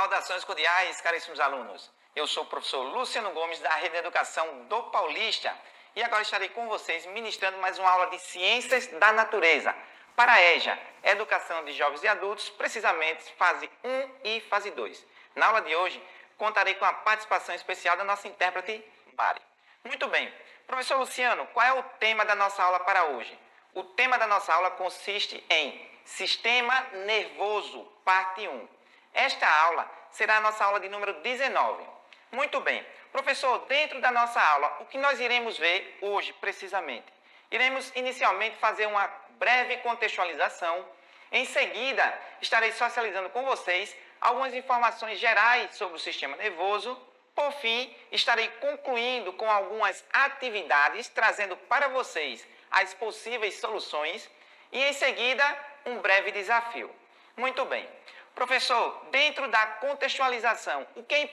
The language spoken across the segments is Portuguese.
Saudações cordiais, caríssimos alunos. Eu sou o professor Luciano Gomes, da Rede de Educação do Paulista, e agora estarei com vocês ministrando mais uma aula de Ciências da Natureza para a EJA, Educação de Jovens e Adultos, precisamente fase 1 e fase 2. Na aula de hoje, contarei com a participação especial da nossa intérprete, Mari. Muito bem. Professor Luciano, qual é o tema da nossa aula para hoje? O tema da nossa aula consiste em Sistema Nervoso, parte 1. Esta aula será a nossa aula de número 19. Muito bem. Professor, dentro da nossa aula, o que nós iremos ver hoje, precisamente? Iremos inicialmente fazer uma breve contextualização. Em seguida, estarei socializando com vocês algumas informações gerais sobre o sistema nervoso. Por fim, estarei concluindo com algumas atividades, trazendo para vocês as possíveis soluções e, em seguida, um breve desafio. Muito bem. Professor, dentro da contextualização, o que é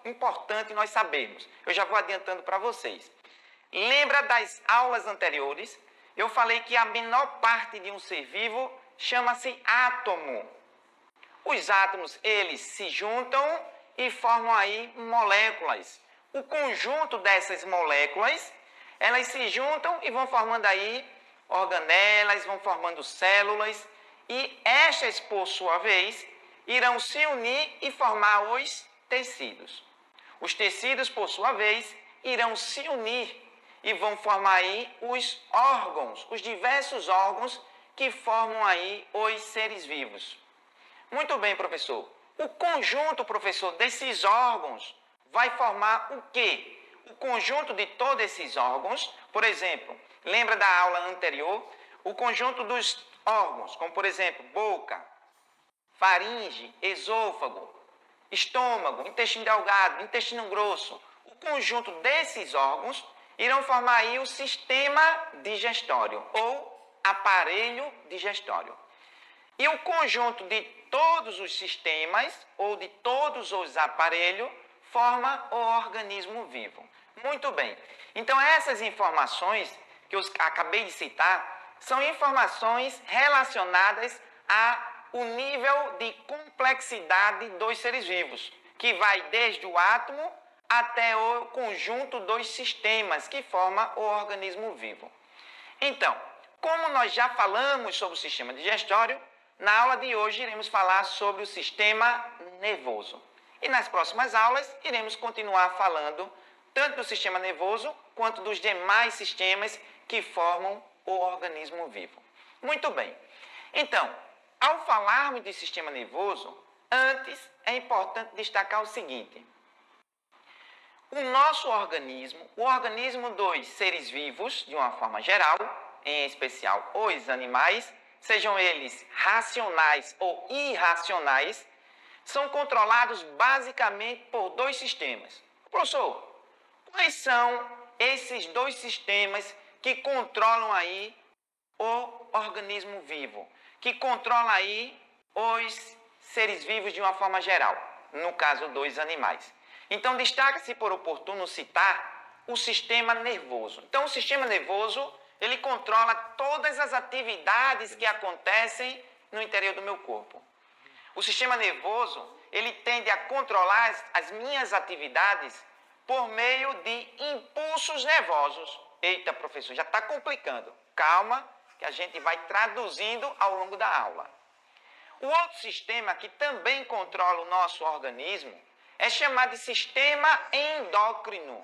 importante nós sabermos? Eu já vou adiantando para vocês. Lembra das aulas anteriores? Eu falei que a menor parte de um ser vivo chama-se átomo. Os átomos, eles se juntam e formam aí moléculas. O conjunto dessas moléculas, elas se juntam e vão formando aí organelas, vão formando células, e estas, por sua vez, irão se unir e formar os tecidos. Os tecidos, por sua vez, irão se unir e vão formar aí os órgãos, os diversos órgãos que formam aí os seres vivos. Muito bem, professor. O conjunto, professor, desses órgãos vai formar o quê? O conjunto de todos esses órgãos, por exemplo, lembra da aula anterior? O conjunto dos órgãos, como por exemplo, boca, faringe, esôfago, estômago, intestino delgado, intestino grosso. O conjunto desses órgãos irão formar aí o sistema digestório ou aparelho digestório. E o conjunto de todos os sistemas ou de todos os aparelhos forma o organismo vivo. Muito bem. Então, essas informações que eu acabei de citar são informações relacionadas ao nível de complexidade dos seres vivos, que vai desde o átomo até o conjunto dos sistemas que formam o organismo vivo. Então, como nós já falamos sobre o sistema digestório, na aula de hoje iremos falar sobre o sistema nervoso. E nas próximas aulas iremos continuar falando tanto do sistema nervoso quanto dos demais sistemas que formam o organismo vivo. Muito bem. Então, ao falarmos de sistema nervoso, antes é importante destacar o seguinte. O nosso organismo, o organismo dos seres vivos, de uma forma geral, em especial os animais, sejam eles racionais ou irracionais, são controlados basicamente por dois sistemas. Professor, quais são esses dois sistemas que controlam aí o organismo vivo, que controlam aí os seres vivos de uma forma geral, no caso dos animais? Então, destaca-se por oportuno citar o sistema nervoso. Então, o sistema nervoso, ele controla todas as atividades que acontecem no interior do meu corpo. O sistema nervoso, ele tende a controlar as minhas atividades por meio de impulsos nervosos. Eita, professor, já está complicando. Calma, que a gente vai traduzindo ao longo da aula. O outro sistema que também controla o nosso organismo é chamado de sistema endócrino.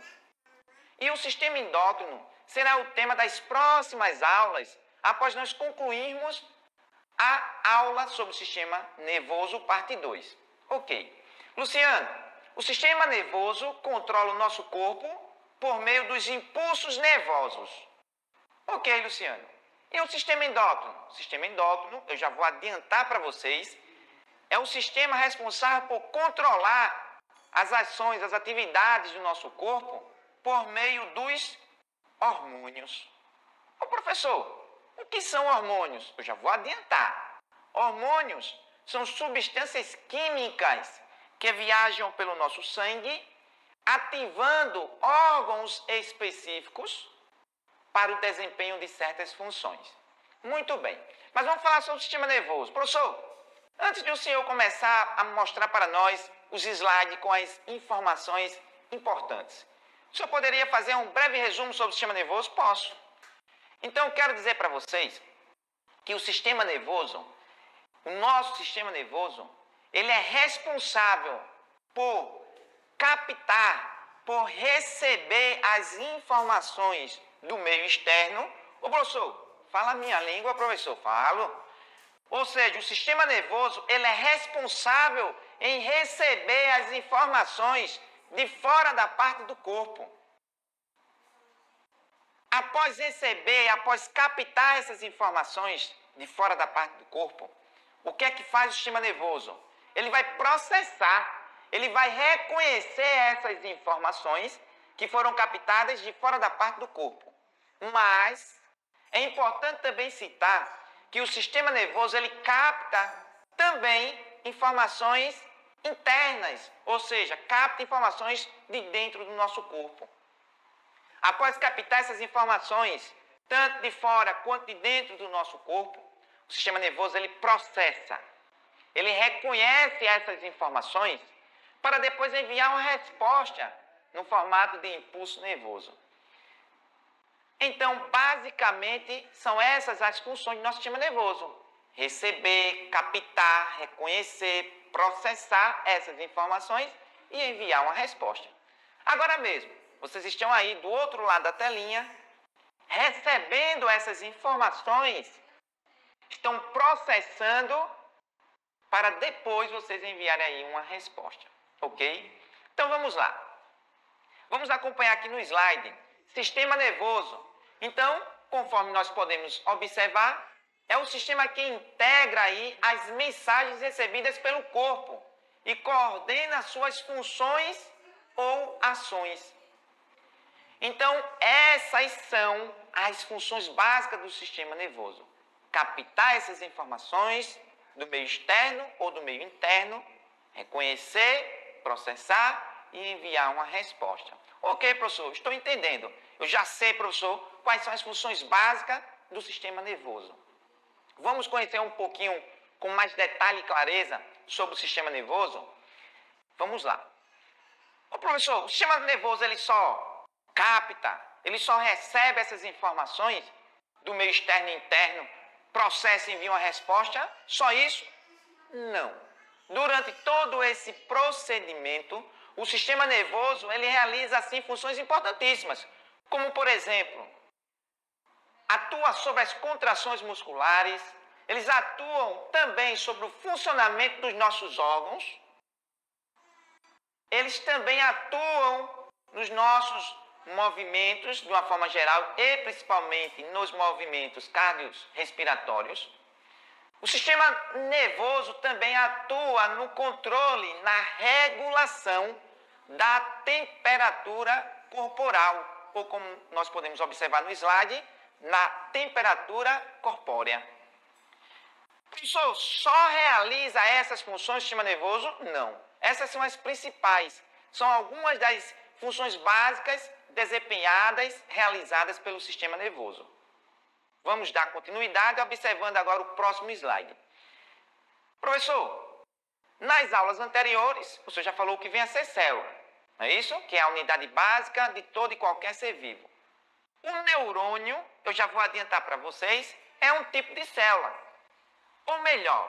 E o sistema endócrino será o tema das próximas aulas, após nós concluirmos a aula sobre o sistema nervoso, parte 2. Ok. Luciano, o sistema nervoso controla o nosso corpo por meio dos impulsos nervosos. Ok, Luciano. E o sistema endócrino? O sistema endócrino, eu já vou adiantar para vocês, é o sistema responsável por controlar as ações, as atividades do nosso corpo por meio dos hormônios. Ô professor, o que são hormônios? Eu já vou adiantar. Hormônios são substâncias químicas que viajam pelo nosso sangue, ativando órgãos específicos para o desempenho de certas funções. Muito bem. Mas vamos falar sobre o sistema nervoso. Professor, antes de o senhor começar a mostrar para nós os slides com as informações importantes. O senhor poderia fazer um breve resumo sobre o sistema nervoso? Posso. Então, eu quero dizer para vocês que o sistema nervoso, o nosso sistema nervoso, ele é responsável por captar, por receber as informações do meio externo. Ô, professor, fala a minha língua, professor, falo. Ou seja, o sistema nervoso, ele é responsável em receber as informações de fora da parte do corpo. Após receber, após captar essas informações de fora da parte do corpo, o que é que faz o sistema nervoso? Ele vai processar, ele vai reconhecer essas informações que foram captadas de fora da parte do corpo. Mas é importante também citar que o sistema nervoso ele capta também informações internas, ou seja, capta informações de dentro do nosso corpo. Após captar essas informações, tanto de fora quanto de dentro do nosso corpo, o sistema nervoso ele processa, ele reconhece essas informações para depois enviar uma resposta no formato de impulso nervoso. Então, basicamente, são essas as funções do nosso sistema nervoso: receber, captar, reconhecer, processar essas informações e enviar uma resposta. Agora mesmo, vocês estão aí do outro lado da telinha, recebendo essas informações, estão processando para depois vocês enviarem aí uma resposta, ok? Então vamos lá. Vamos acompanhar aqui no slide, sistema nervoso. Então, conforme nós podemos observar, é o sistema que integra aí as mensagens recebidas pelo corpo e coordena suas funções ou ações. Então, essas são as funções básicas do sistema nervoso: captar essas informações do meio externo ou do meio interno, reconhecer, processar e enviar uma resposta. Ok, professor, estou entendendo. Eu já sei, professor, quais são as funções básicas do sistema nervoso. Vamos conhecer um pouquinho com mais detalhe e clareza sobre o sistema nervoso? Vamos lá. Ô, professor, o sistema nervoso ele só capta, ele só recebe essas informações do meio externo e interno, processa e envia uma resposta? Só isso? Não. Durante todo esse procedimento, o sistema nervoso ele realiza assim funções importantíssimas, como por exemplo, atua sobre as contrações musculares, eles atuam também sobre o funcionamento dos nossos órgãos, eles também atuam nos nossos movimentos de uma forma geral e principalmente nos movimentos cardiorrespiratórios. O sistema nervoso também atua no controle, na regulação da temperatura corporal, ou como nós podemos observar no slide, na temperatura corpórea. Professor, só realiza essas funções do sistema nervoso? Não. Essas são as principais. São algumas das funções básicas desempenhadas, realizadas pelo sistema nervoso. Vamos dar continuidade observando agora o próximo slide. Professor, nas aulas anteriores, o senhor já falou que vem a ser célula, não é isso? Que é a unidade básica de todo e qualquer ser vivo. O neurônio, eu já vou adiantar para vocês, é um tipo de célula. Ou melhor,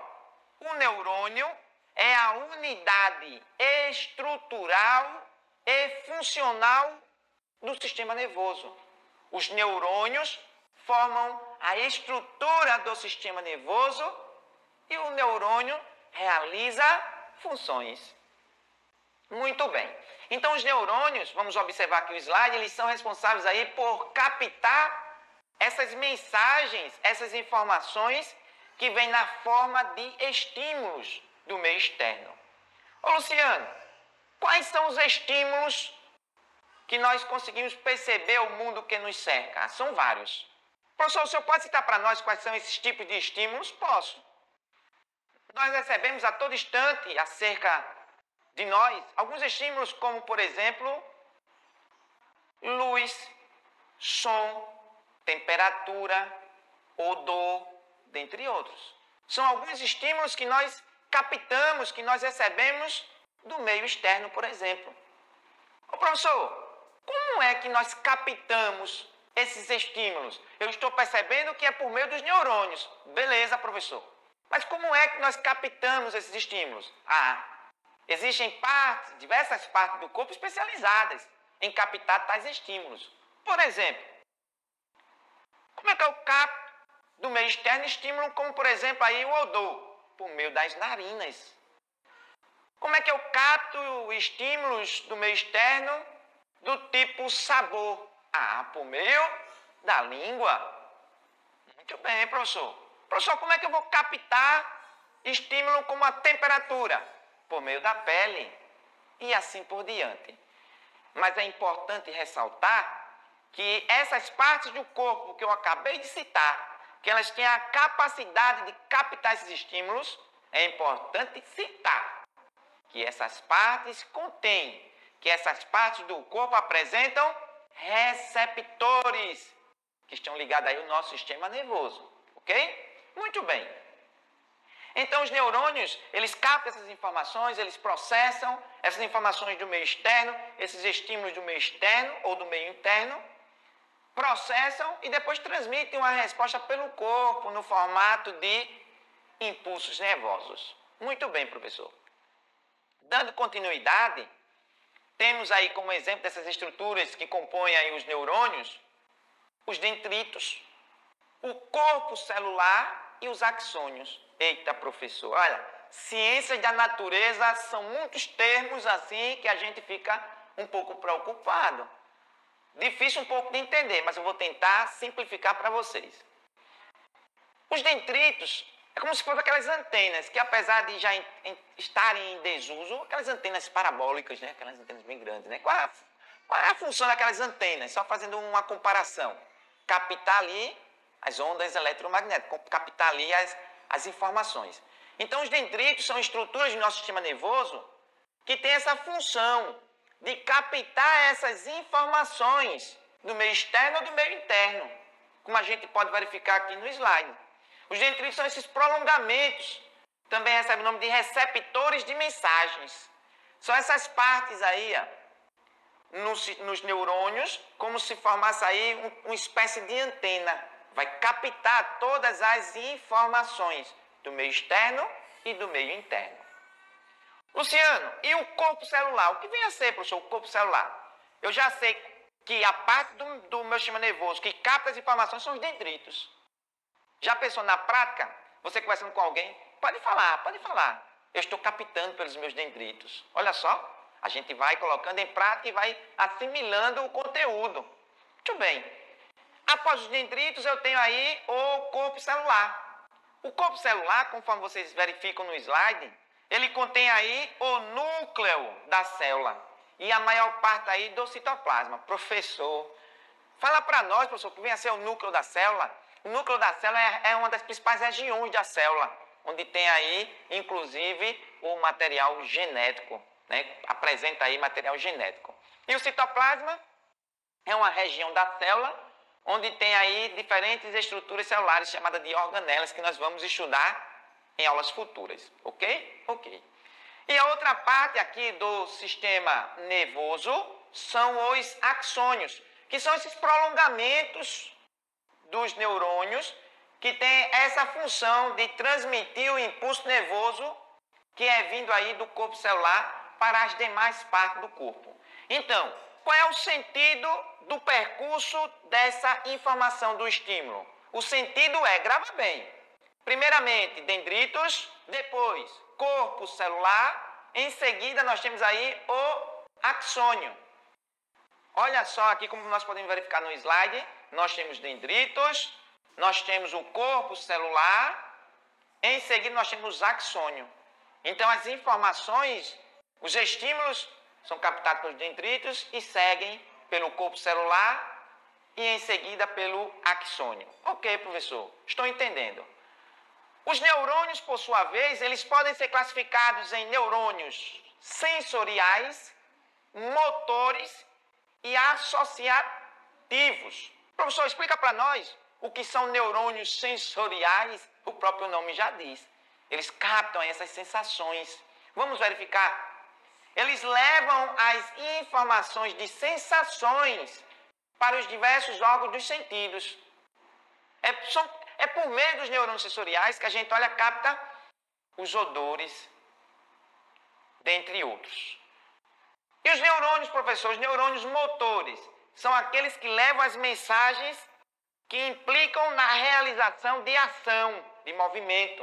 o neurônio é a unidade estrutural e funcional do sistema nervoso. Os neurônios formam a estrutura do sistema nervoso e o neurônio realiza funções. Muito bem. Então, os neurônios, vamos observar aqui o slide, eles são responsáveis aí por captar essas mensagens, essas informações que vêm na forma de estímulos do meio externo. Ô, Luciano, quais são os estímulos que nós conseguimos perceber o mundo que nos cerca? São vários. Professor, o senhor pode citar para nós quais são esses tipos de estímulos? Posso. Nós recebemos a todo instante, acerca de nós, alguns estímulos como, por exemplo, luz, som, temperatura, odor, dentre outros. São alguns estímulos que nós captamos, que nós recebemos do meio externo, por exemplo. Ô, professor, como é que nós captamos esses estímulos? Eu estou percebendo que é por meio dos neurônios. Beleza, professor. Mas como é que nós captamos esses estímulos? Existem diversas partes do corpo especializadas em captar tais estímulos. Por exemplo, como é que eu capto do meio externo estímulo como, por exemplo, aí o odor? Por meio das narinas. Como é que eu capto estímulos do meio externo do tipo sabor? Por meio da língua. Muito bem, professor. Professor, como é que eu vou captar estímulo como a temperatura? Por meio da pele. E assim por diante. Mas é importante ressaltar que essas partes do corpo que eu acabei de citar, que elas têm a capacidade de captar esses estímulos, é importante citar que essas partes contêm, que essas partes do corpo apresentam receptores, que estão ligados aí ao nosso sistema nervoso, ok? Muito bem. Então, os neurônios, eles captam essas informações, eles processam essas informações do meio externo, esses estímulos do meio externo ou do meio interno, processam e depois transmitem uma resposta pelo corpo no formato de impulsos nervosos. Muito bem, professor. Dando continuidade, temos aí como exemplo dessas estruturas que compõem aí os neurônios, os dendritos, o corpo celular e os axônios. Eita, professor, olha, ciências da natureza são muitos termos assim que a gente fica um pouco preocupado. Difícil um pouco de entender, mas eu vou tentar simplificar para vocês. Os dendritos é como se fossem aquelas antenas que, apesar de já estarem em desuso, aquelas antenas parabólicas, né? Aquelas antenas bem grandes, né? Qual é a função daquelas antenas? Só fazendo uma comparação. Captar ali as ondas eletromagnéticas, captar ali as informações. Então, os dendritos são estruturas do nosso sistema nervoso que têm essa função de captar essas informações do meio externo ou do meio interno, como a gente pode verificar aqui no slide. Os dendritos são esses prolongamentos, também recebem o nome de receptores de mensagens. São essas partes aí, nos neurônios, como se formasse aí uma espécie de antena. Vai captar todas as informações do meio externo e do meio interno. Luciano, e o corpo celular? O que vem a ser, professor, o corpo celular? Eu já sei que a parte do meu sistema nervoso que capta as informações são os dendritos. Já pensou na prática? Você conversando com alguém? Pode falar. Eu estou captando pelos meus dendritos. Olha só, a gente vai colocando em prática e vai assimilando o conteúdo. Muito bem. Após os dendritos, eu tenho aí o corpo celular. O corpo celular, conforme vocês verificam no slide, ele contém aí o núcleo da célula e a maior parte aí do citoplasma. Professor, fala para nós, professor, o que vem a ser o núcleo da célula. O núcleo da célula é uma das principais regiões da célula, onde tem aí, inclusive, o material genético, né? Apresenta aí material genético. E o citoplasma é uma região da célula onde tem aí diferentes estruturas celulares chamadas de organelas que nós vamos estudar em aulas futuras, ok? Ok. E a outra parte aqui do sistema nervoso são os axônios, que são esses prolongamentos dos neurônios que tem essa função de transmitir o impulso nervoso que é vindo aí do corpo celular para as demais partes do corpo. Então, qual é o sentido do percurso dessa informação do estímulo? O sentido é, grava bem, primeiramente dendritos, depois corpo celular, em seguida nós temos aí o axônio. Olha só aqui como nós podemos verificar no slide, nós temos dendritos, nós temos o corpo celular, em seguida nós temos o axônio. Então as informações, os estímulos são captados pelos dendritos e seguem pelo corpo celular e em seguida pelo axônio. Ok, professor, estou entendendo. Os neurônios, por sua vez, eles podem ser classificados em neurônios sensoriais, motores e associativos. Professor, explica para nós o que são neurônios sensoriais. O próprio nome já diz. Eles captam essas sensações. Vamos verificar eles levam as informações de sensações para os diversos órgãos dos sentidos. É por meio dos neurônios sensoriais que a gente, olha, capta os odores, dentre outros. E os neurônios, professor, os neurônios motores, são aqueles que levam as mensagens que implicam na realização de ação, de movimento.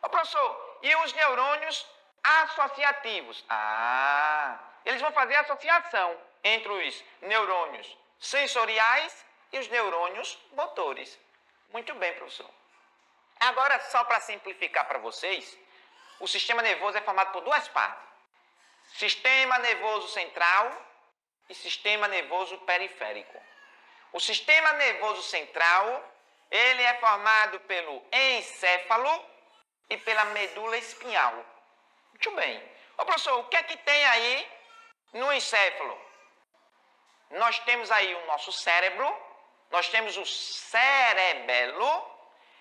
Ô, professor, e os neurônios associativos? Eles vão fazer associação entre os neurônios sensoriais e os neurônios motores. Muito bem, professor. Agora, só para simplificar para vocês, o sistema nervoso é formado por duas partes. Sistema nervoso central e sistema nervoso periférico. O sistema nervoso central, ele é formado pelo encéfalo e pela medula espinhal. Muito bem. Ô, professor, o que é que tem aí no encéfalo? Nós temos aí o nosso cérebro, nós temos o cerebelo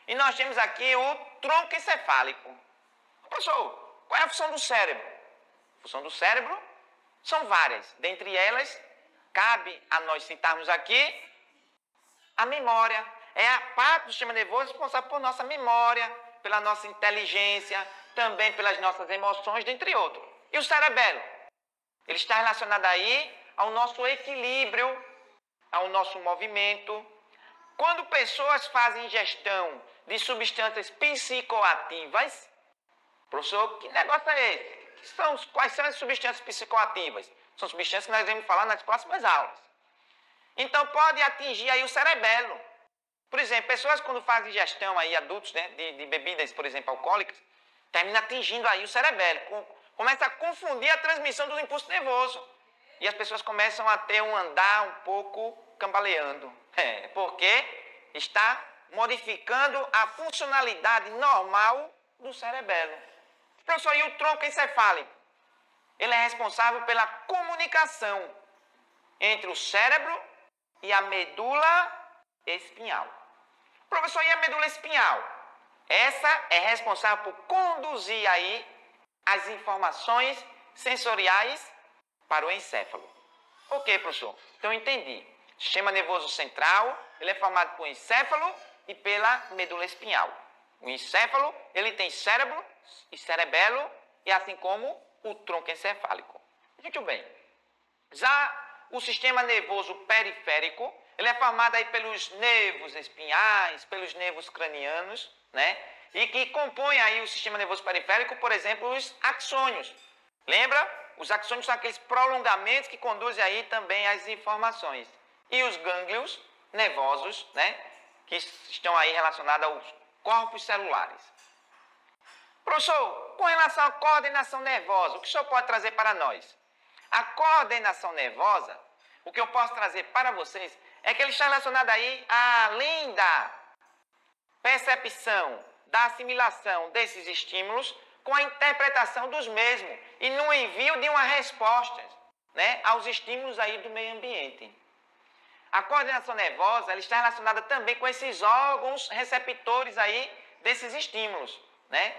e nós temos aqui o tronco encefálico. Professor, qual é a função do cérebro? A função do cérebro são várias. Dentre elas, cabe a nós citarmos aqui a memória. É a parte do sistema nervoso responsável por nossa memória, pela nossa inteligência, também pelas nossas emoções, dentre outros. E o cerebelo? Ele está relacionado aí ao nosso equilíbrio, ao nosso movimento. Quando pessoas fazem ingestão de substâncias psicoativas, professor, que negócio é esse? Quais são as substâncias psicoativas? São substâncias que nós vamos falar nas próximas aulas. Então, pode atingir aí o cerebelo. Por exemplo, pessoas quando fazem ingestão aí, adultos, né, de bebidas, por exemplo, alcoólicas, termina atingindo aí o cerebelo. Começa a confundir a transmissão do impulso nervoso. E as pessoas começam a ter um andar um pouco cambaleando. Porque está modificando a funcionalidade normal do cerebelo. Professor, e o tronco encefálico? Ele é responsável pela comunicação entre o cérebro e a medula espinhal. Professor, e a medula espinhal? Essa é responsável por conduzir aí as informações sensoriais para o encéfalo. Ok, professor? Então, eu entendi. O sistema nervoso central, ele é formado por encéfalo e pela medula espinhal. O encéfalo, ele tem cérebro e cerebelo, e assim como o tronco encefálico. Muito bem. Já o sistema nervoso periférico, ele é formado aí pelos nervos espinhais, pelos nervos cranianos, né? E que compõem aí o sistema nervoso periférico, por exemplo, os axônios. Lembra? Os axônios são aqueles prolongamentos que conduzem aí também as informações. E os gânglios nervosos, né? Que estão aí relacionados aos corpos celulares. Professor, com relação à coordenação nervosa, o que o senhor pode trazer para nós? A coordenação nervosa, o que eu posso trazer para vocês, é que ele está relacionado aí, além da percepção, da assimilação desses estímulos, com a interpretação dos mesmos e no envio de uma resposta, né, aos estímulos aí do meio ambiente. A coordenação nervosa, ela está relacionada também com esses órgãos receptores aí desses estímulos, né?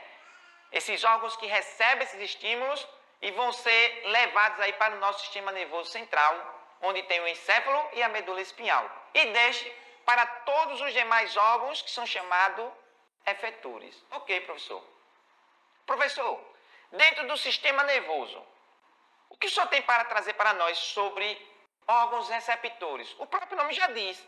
Esses órgãos que recebem esses estímulos e vão ser levados aí para o nosso sistema nervoso central, onde tem o encéfalo e a medula espinhal. E deixe para todos os demais órgãos que são chamados efetores. Ok, professor. Professor, dentro do sistema nervoso, o que o senhor tem para trazer para nós sobre órgãos receptores? O próprio nome já diz.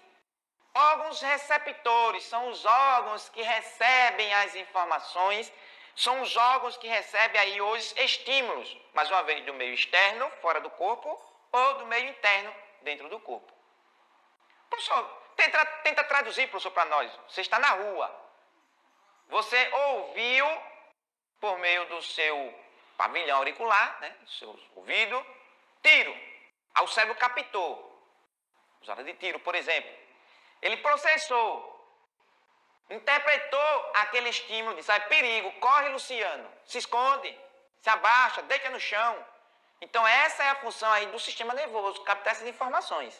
Órgãos receptores são os órgãos que recebem as informações, são os órgãos que recebem aí os estímulos, mais uma vez do meio externo, fora do corpo, ou do meio interno, dentro do corpo. Professor, tenta traduzir, professor, para nós. Você está na rua. Você ouviu, por meio do seu pavilhão auricular, né, do seu ouvido, tiro. Aí o cérebro captou. Usada de tiro, por exemplo. Ele processou. Interpretou aquele estímulo, disse, perigo, corre, Luciano, se esconde, se abaixa, deita no chão. Então essa é a função aí do sistema nervoso, captar essas informações.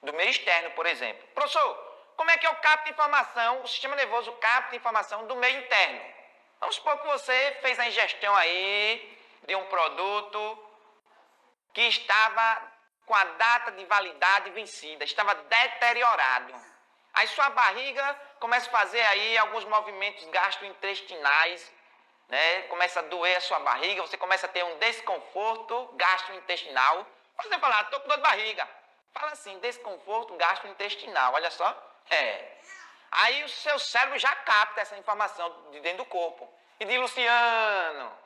Do meio externo, por exemplo. Professor, como é que eu capto informação, o sistema nervoso capta informação do meio interno? Vamos supor que você fez a ingestão aí de um produto que estava com a data de validade vencida, estava deteriorado. Aí sua barriga começa a fazer aí alguns movimentos gastrointestinais, né? Começa a doer a sua barriga, você começa a ter um desconforto gastrointestinal. Você fala, estou com dor de barriga. Fala assim, desconforto gastrointestinal, olha só. Aí o seu cérebro já capta essa informação de dentro do corpo. E diz, Luciano,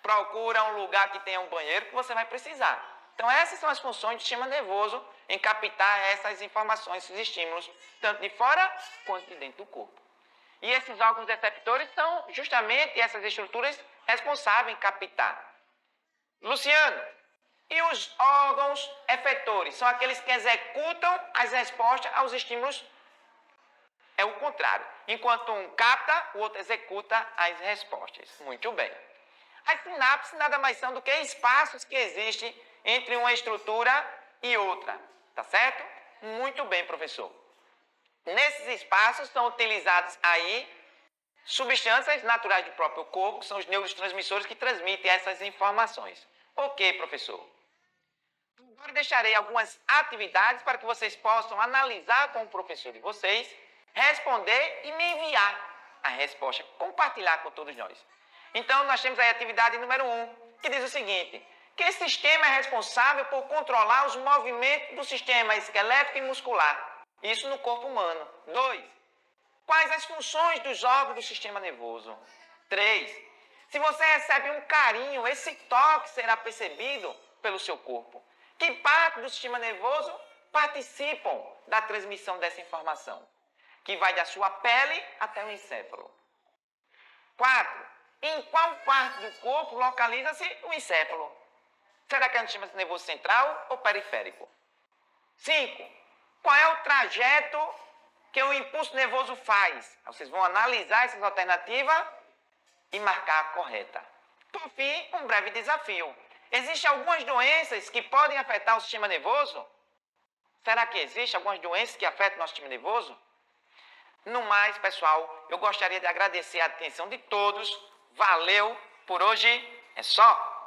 procura um lugar que tenha um banheiro que você vai precisar. Então essas são as funções do sistema nervoso em captar essas informações, esses estímulos, tanto de fora quanto de dentro do corpo. E esses órgãos receptores são justamente essas estruturas responsáveis em captar. Luciano, e os órgãos efetores? São aqueles que executam as respostas aos estímulos. É o contrário. Enquanto um capta, o outro executa as respostas. Muito bem. As sinapses nada mais são do que espaços que existem entre uma estrutura e outra. Tá certo? Muito bem, professor. Nesses espaços são utilizados aí substâncias naturais do próprio corpo, que são os neurotransmissores que transmitem essas informações. Ok, professor. Agora deixarei algumas atividades para que vocês possam analisar com o professor de vocês, responder e me enviar a resposta, compartilhar com todos nós. Então, nós temos aí a atividade número 1, que diz o seguinte: que sistema é responsável por controlar os movimentos do sistema esquelético e muscular? Isso no corpo humano. 2. Quais as funções dos órgãos do sistema nervoso? 3. Se você recebe um carinho, esse toque será percebido pelo seu corpo. Que parte do sistema nervoso participam da transmissão dessa informação? Que vai da sua pele até o encéfalo. 4. Em qual parte do corpo localiza-se o encéfalo? Será que é no sistema nervoso central ou periférico? 5. Qual é o trajeto que o impulso nervoso faz? Vocês vão analisar essas alternativas e marcar a correta. Por fim, um breve desafio. Existem algumas doenças que podem afetar o sistema nervoso? Será que existem algumas doenças que afetam o nosso sistema nervoso? No mais, pessoal, eu gostaria de agradecer a atenção de todos. Valeu, por hoje é só.